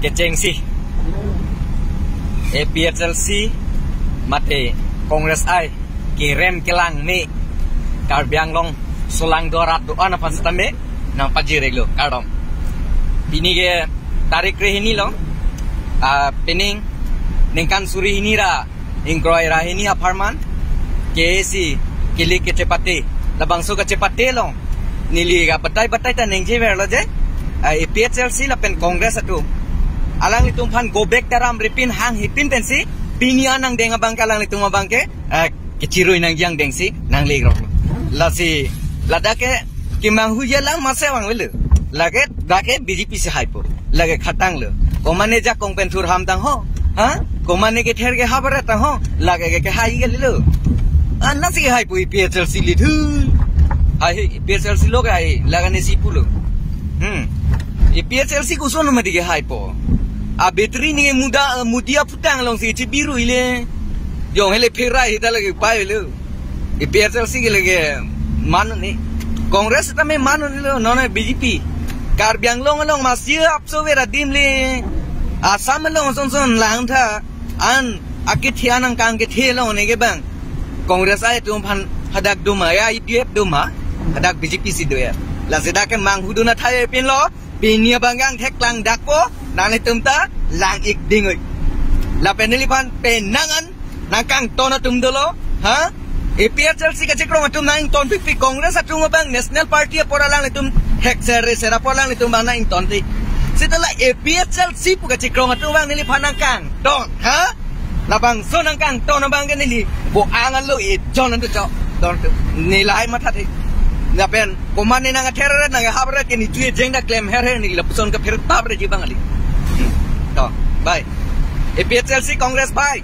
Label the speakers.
Speaker 1: keceng sih APHLC mate Kongres ai kirem kelang ni karbiang long sulang dorat doa na panstambe nang pajireg lo kardom ini ke tarik rehini lo pening nengkan suri ini ra ingkroi ra ini aparman kesi kili kecepate labang so kecepate lo nili ga batai ta nengje ver lo je APHLC la pen Kongres atu alang litung pan go back daram ripin hang hipin tensi pinia nang denga bangka alang litung mabangke kecirui nang yang dengsi nang legro lasi ladake kimang huya lang masewang welu lage dake BJP se hypo lage khatang lo komane ja kongpentur ham tang ho ha komane ke ther ke habare tang ho lage ke hai ge lu anasi ke hypo APHLC lidu hai APHLC lo gai lagane si pulo APHLC kusono madi ke hypo betri ni mudia putang long si biru ile jong hele phira hita lagi pai le APHLC ke lagi manu ni Kongres tame manu ni lo nona BJP karbiang long masih apso vera dim le asam long son lang tha an akithia nang kang ke the long ne ke bang Kongres ai tum phan hadak duma ya IDF duma hadak BJP si do ya la seda ke mang huduna thai pin lo pinia bangang thek lang dakpo nang tumta lang ik dingoi la peneli pan penangan nakang tona tum dolo ha APHLC ka chekro matum nang ton pipi Kongres atung bang National Party pora lang tum hek sere sera pora lang tum bang nang ton ti setelah APHLC pu ka chekro matum bang nili panangkang ton ha labang sonangkang ton bang ke nili bo angan lo e jon ando cho don nilai mathati na pen komane nang athere nang habre ke ni tue jengda claim her ni lapson ka phir tabre ji bang ali to bye APHLC Kongres bye